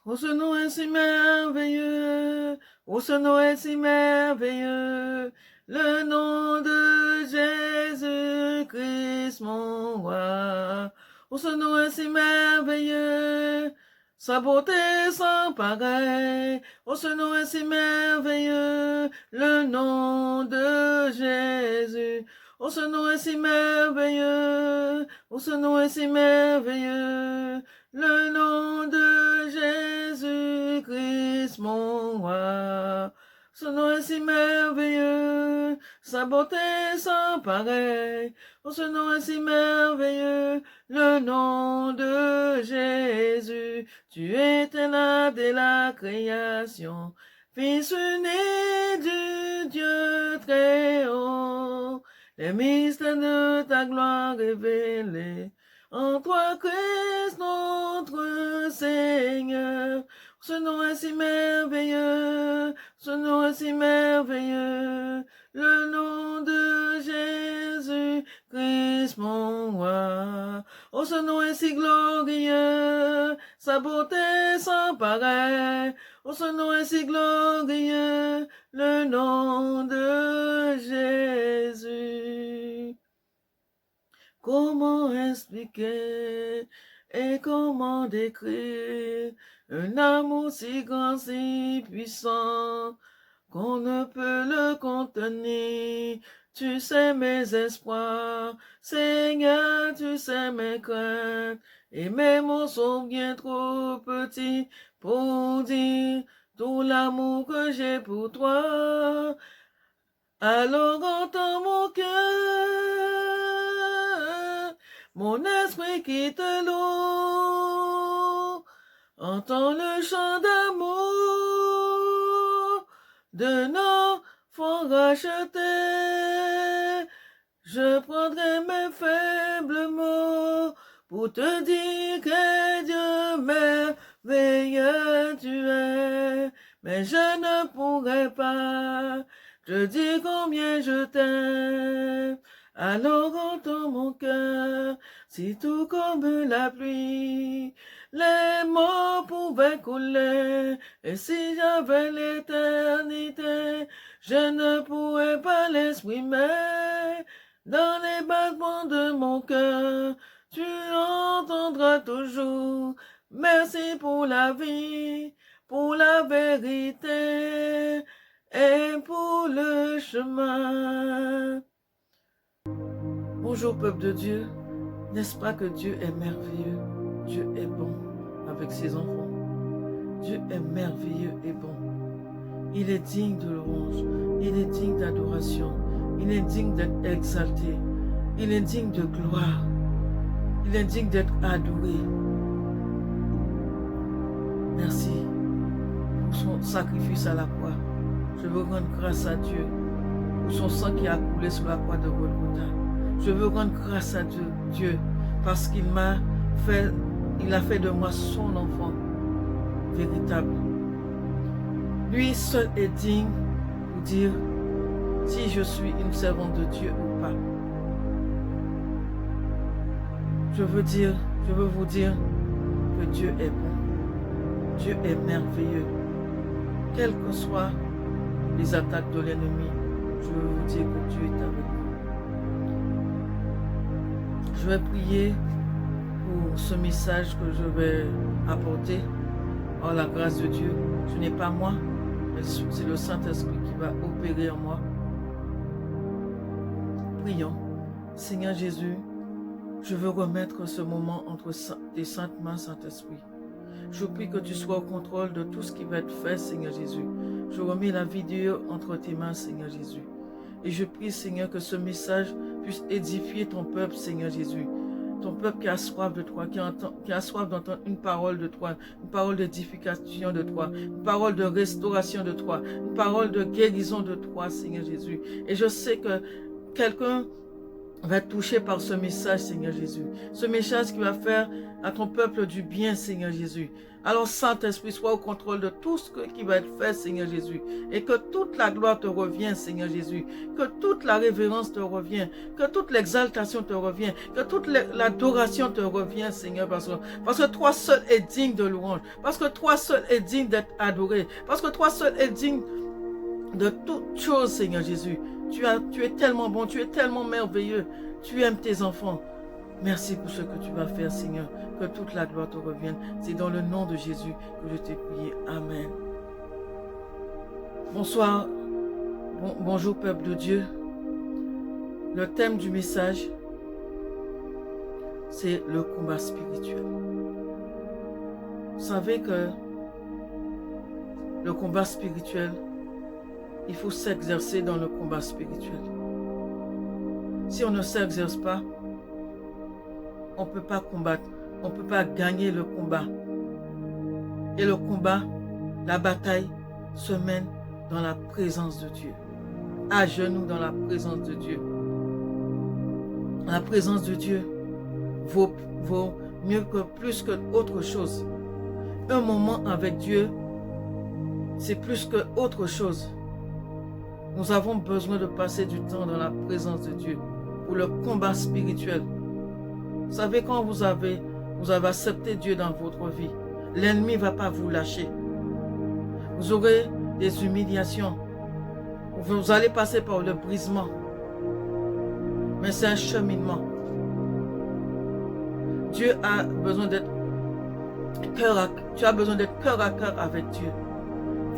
Oh, ce nom est si merveilleux, oh, ce nom est si merveilleux, le nom de Jésus-Christ, mon roi. Oh, ce nom est si merveilleux, sa beauté sans pareil. Oh, ce nom est si merveilleux, le nom de Jésus. Oh, ce nom est si merveilleux, oh, ce nom est si merveilleux, le nom de Jésus-Christ, mon roi. Son nom est si merveilleux, sa beauté sans pareil. Oh, ce nom est si merveilleux, le nom de Jésus. Tu étais là dès la création, Fils unique du Dieu très haut. Les mystères de ta gloire révélés en toi, Christ, notre Seigneur. Ce nom est si merveilleux, ce nom est si merveilleux, le nom de Jésus, Christ, mon roi. Oh, ce nom est si glorieux, sa beauté sans pareil. Oh, ce nom est si glorieux, le nom de Jésus. Comment expliquer et comment décrire un amour si grand, si puissant qu'on ne peut le contenir? Tu sais mes espoirs, Seigneur, tu sais mes craintes, et mes mots sont bien trop petits pour dire tout l'amour que j'ai pour toi. Alors entends mon cœur, mon esprit qui te loue, entends le chant d'amour de enfants rachetés. Je prendrai mes faibles mots pour te dire que Dieu merveilleux tu es, mais je ne pourrai pas te dire combien je t'aime. Alors entends mon cœur, si tout comme la pluie, les mots pouvaient couler, et si j'avais l'éternité, je ne pourrais pas l'exprimer. Dans les battements de mon cœur, tu entendras toujours. Merci pour la vie, pour la vérité et pour le chemin. Bonjour peuple de Dieu, n'est-ce pas que Dieu est merveilleux? Dieu est bon avec ses enfants. Dieu est merveilleux et bon. Il est digne de louange, il est digne d'adoration, il est digne d'être exalté, il est digne de gloire, il est digne d'être adoré. Merci pour son sacrifice à la croix. Je veux rendre grâce à Dieu pour son sang qui a coulé sur la croix de Golgotha. Je veux rendre grâce à Dieu parce qu'il a fait de moi son enfant véritable. Lui seul est digne pour dire si je suis une servante de Dieu ou pas. Je veux vous dire que Dieu est bon. Dieu est merveilleux. Quelles que soient les attaques de l'ennemi, je veux vous dire que Dieu est avec nous. Je vais prier pour ce message que je vais apporter. Par la grâce de Dieu, ce n'est pas moi, mais c'est le Saint-Esprit qui va opérer en moi. Prions. Seigneur Jésus, je veux remettre ce moment entre tes saintes mains, Saint-Esprit. Je prie que tu sois au contrôle de tout ce qui va être fait, Seigneur Jésus. Je remets la vidéo entre tes mains, Seigneur Jésus. Et je prie, Seigneur, que ce message puisse édifier ton peuple, Seigneur Jésus. Ton peuple qui a soif de toi, qui a soif d'entendre une parole de toi, une parole d'édification de toi, une parole de restauration de toi, une parole de guérison de toi, Seigneur Jésus. Et je sais que quelqu'un va être touché par ce message, Seigneur Jésus. Ce message qui va faire à ton peuple du bien, Seigneur Jésus. Alors, Saint-Esprit, sois au contrôle de tout ce qui va être fait, Seigneur Jésus. Et que toute la gloire te revienne, Seigneur Jésus. Que toute la révérence te revienne. Que toute l'exaltation te revienne. Que toute l'adoration te revienne, Seigneur. Parce que toi seul es digne de louange. Parce que toi seul es digne d'être adoré. Parce que toi seul es digne de toutes choses, Seigneur Jésus. Tu es tellement bon, tu es tellement merveilleux. Tu aimes tes enfants. Merci pour ce que tu vas faire, Seigneur. Que toute la gloire te revienne. C'est dans le nom de Jésus que je t'ai prié. Amen. Bonsoir. Bonjour, peuple de Dieu. Le thème du message, c'est le combat spirituel. Vous savez que le combat spirituel, il faut s'exercer dans le combat spirituel. Si on ne s'exerce pas, on ne peut pas combattre. On ne peut pas gagner le combat. Et le combat, la bataille, se mène dans la présence de Dieu. À genoux dans la présence de Dieu. La présence de Dieu vaut mieux que plus que autre chose. Un moment avec Dieu, c'est plus que autre chose. Nous avons besoin de passer du temps dans la présence de Dieu pour le combat spirituel. Vous savez, quand vous avez accepté Dieu dans votre vie, l'ennemi ne va pas vous lâcher. Vous aurez des humiliations. Vous allez passer par le brisement. Mais c'est un cheminement. Dieu a besoin d'être tu as besoin d'être cœur à cœur avec Dieu.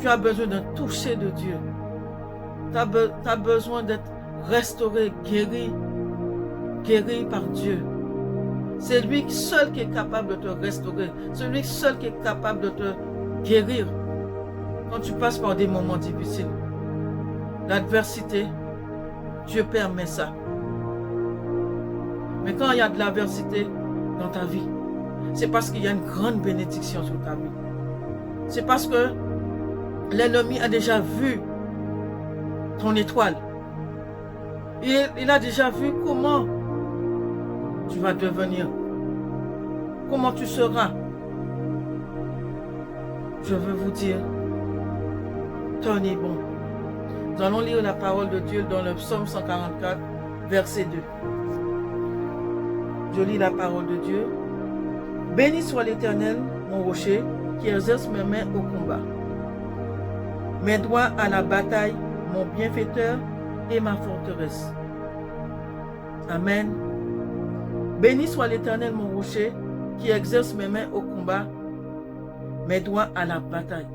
Tu as besoin d'un toucher de Dieu. Tu as besoin d'être restauré, guéri par Dieu. C'est lui seul qui est capable de te restaurer. C'est lui seul qui est capable de te guérir. Quand tu passes par des moments difficiles, l'adversité, Dieu permet ça. Mais quand il y a de l'adversité dans ta vie, c'est parce qu'il y a une grande bénédiction sur ta vie. C'est parce que l'ennemi a déjà vu ton étoile. Il a déjà vu comment tu vas devenir, comment tu seras. Je veux vous dire, tenez bon. Nous allons lire la parole de Dieu dans le psaume 144, verset 2. Je lis la parole de Dieu. Béni soit l'Éternel, mon rocher, qui exerce mes mains au combat. Mes doigts à la bataille, mon bienfaiteur et ma forteresse. Amen. Béni soit l'Éternel, mon rocher, qui exerce mes mains au combat, mes doigts à la bataille,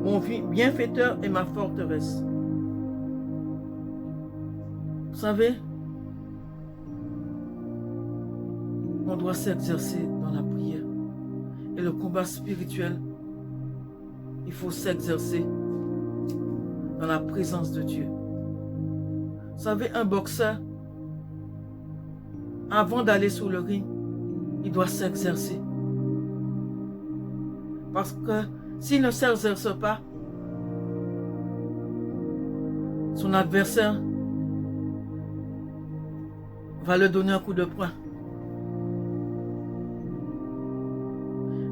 mon bienfaiteur et ma forteresse. Vous savez, on doit s'exercer dans la prière. Et le combat spirituel, il faut s'exercer dans la présence de Dieu. Vous savez, un boxeur, avant d'aller sur le ring, il doit s'exercer. Parce que s'il ne s'exerce pas, son adversaire va le donner un coup de poing.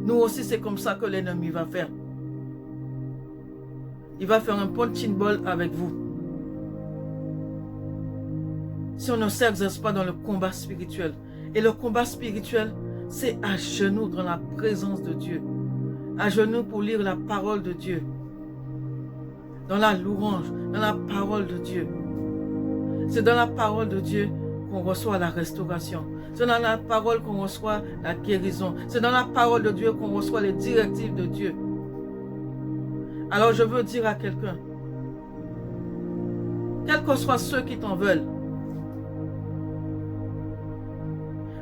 Nous aussi, c'est comme ça que l'ennemi va faire. Il va faire un punching ball avec vous. Si on ne s'exerce pas dans le combat spirituel. Et le combat spirituel, c'est à genoux dans la présence de Dieu. À genoux pour lire la parole de Dieu. Dans la louange, dans la parole de Dieu. C'est dans la parole de Dieu qu'on reçoit la restauration. C'est dans la parole qu'on reçoit la guérison. C'est dans la parole de Dieu qu'on reçoit les directives de Dieu. Alors je veux dire à quelqu'un, quels que soient ceux qui t'en veulent,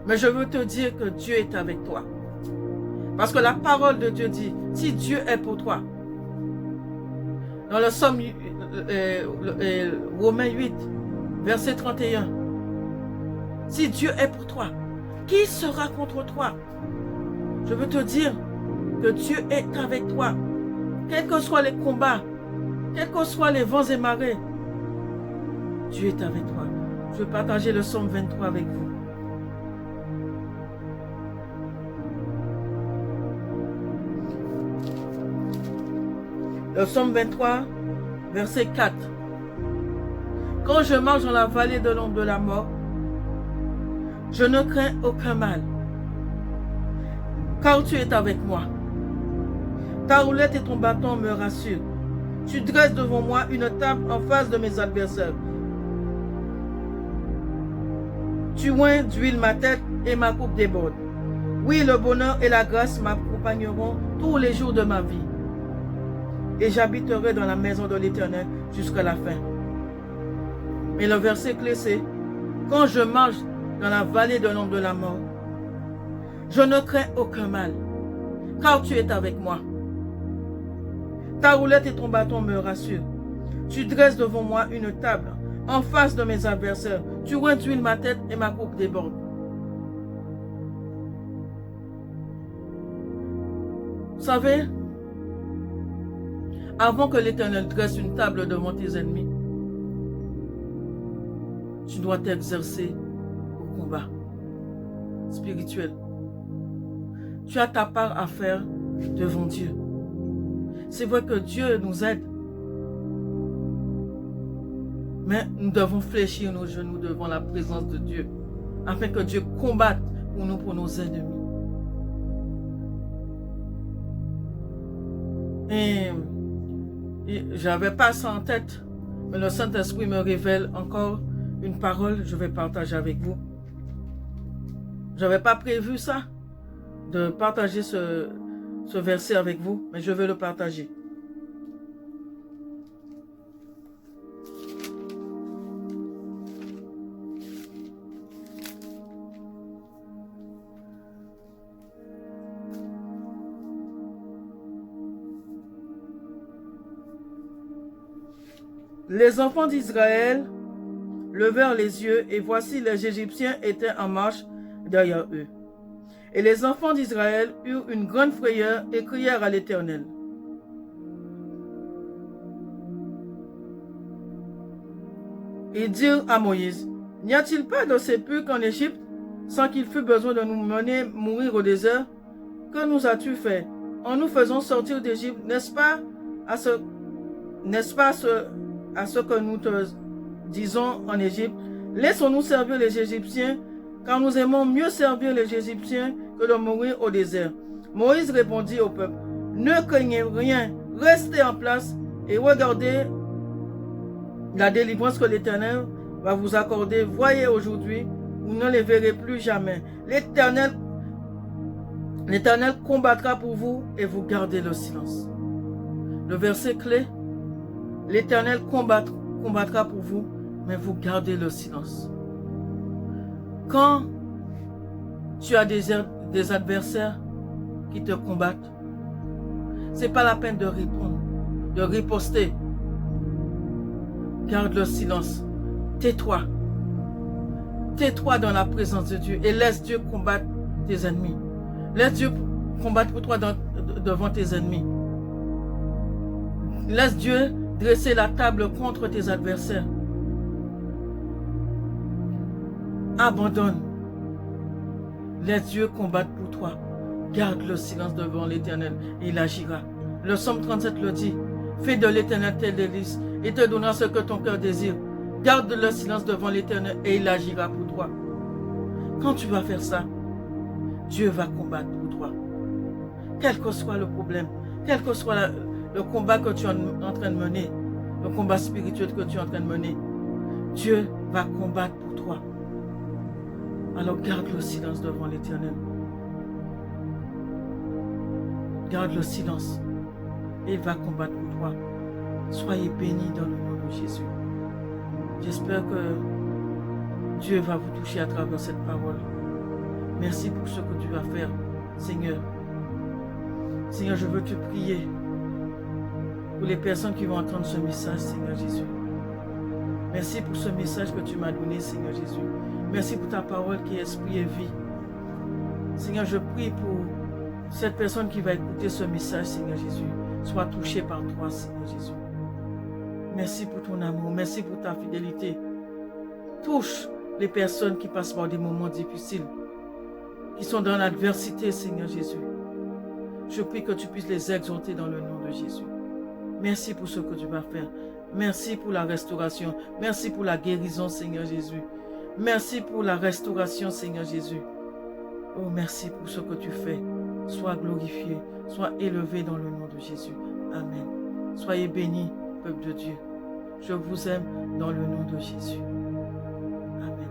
mais je veux te dire que Dieu est avec toi. Parce que la parole de Dieu dit, si Dieu est pour toi, dans le psaume Romains 8, verset 31, si Dieu est pour toi, qui sera contre toi? Je veux te dire que Dieu est avec toi. Quels que soient les combats, quels que soient les vents et marées, Dieu est avec toi. Je vais partager le psaume 23 avec vous. Le psaume 23, verset 4. Quand je marche dans la vallée de l'ombre de la mort, je ne crains aucun mal, car tu es avec moi. Ta roulette et ton bâton me rassurent. Tu dresses devant moi une table en face de mes adversaires. Tu oins d'huile ma tête et ma coupe déborde. Oui, le bonheur et la grâce m'accompagneront tous les jours de ma vie. Et j'habiterai dans la maison de l'Éternel jusqu'à la fin. Mais le verset clé, c'est « Quand je marche dans la vallée de l'ombre de la mort, je ne crains aucun mal, car tu es avec moi. Ta roulette et ton bâton me rassurent. Tu dresses devant moi une table en face de mes adversaires. Tu oins d'huile ma tête et ma coupe déborde. » Vous savez, avant que l'Éternel dresse une table devant tes ennemis, tu dois t'exercer au combat spirituel. Tu as ta part à faire devant Dieu. C'est vrai que Dieu nous aide, mais nous devons fléchir nos genoux devant la présence de Dieu, afin que Dieu combatte pour nous, pour nos ennemis. Et j'avais pas ça en tête, mais le Saint-Esprit me révèle encore une parole, je vais partager avec vous. Je n'avais pas prévu ça, de partager ce verset avec vous, mais je vais le partager. Les enfants d'Israël levèrent les yeux, et voici les Égyptiens étaient en marche derrière eux. Et les enfants d'Israël eurent une grande frayeur et crièrent à l'Éternel. Ils dirent à Moïse, « N'y a-t-il pas de sépulcre en Égypte, sans qu'il fût besoin de nous mener mourir au désert? Que nous as-tu fait en nous faisant sortir d'Égypte? N'est-ce pas à ce que nous te disons en Égypte, laissons-nous servir les Égyptiens, car nous aimons mieux servir les Égyptiens que de mourir au désert. » Moïse répondit au peuple, « Ne craignez rien, restez en place et regardez la délivrance que l'Éternel va vous accorder. Voyez aujourd'hui, vous ne les verrez plus jamais. L'Éternel combattra pour vous et vous gardez le silence. » Le verset clé, l'Éternel combattra pour vous, mais vous gardez le silence. Quand tu as des adversaires qui te combattent, ce n'est pas la peine de répondre, de riposter. Garde le silence. Tais-toi. Tais-toi dans la présence de Dieu et laisse Dieu combattre tes ennemis. Laisse Dieu combattre pour toi devant tes ennemis. Laisse Dieu dresser la table contre tes adversaires. Abandonne. Laisse Dieu combattre pour toi. Garde le silence devant l'Éternel et il agira. Le psaume 37 le dit. Fais de l'Éternel tes délices et te donnera ce que ton cœur désire. Garde le silence devant l'Éternel et il agira pour toi. Quand tu vas faire ça, Dieu va combattre pour toi. Quel que soit le problème, quel que soit le combat que tu es en train de mener, le combat spirituel que tu es en train de mener, Dieu va combattre pour toi. Alors garde le silence devant l'Éternel. Garde le silence. Et il va combattre pour toi. Soyez bénis dans le nom de Jésus. J'espère que Dieu va vous toucher à travers cette parole. Merci pour ce que tu vas faire, Seigneur. Seigneur, je veux te prier pour les personnes qui vont entendre ce message, Seigneur Jésus. Merci pour ce message que tu m'as donné, Seigneur Jésus. Merci pour ta parole qui est esprit et vie. Seigneur, je prie pour cette personne qui va écouter ce message, Seigneur Jésus. Sois touché par toi, Seigneur Jésus. Merci pour ton amour. Merci pour ta fidélité. Touche les personnes qui passent par des moments difficiles, qui sont dans l'adversité, Seigneur Jésus. Je prie que tu puisses les exhorter dans le nom de Jésus. Merci pour ce que tu vas faire. Merci pour la restauration. Merci pour la guérison, Seigneur Jésus. Merci pour la restauration, Seigneur Jésus. Oh, merci pour ce que tu fais. Sois glorifié, sois élevé dans le nom de Jésus. Amen. Soyez bénis, peuple de Dieu. Je vous aime dans le nom de Jésus. Amen.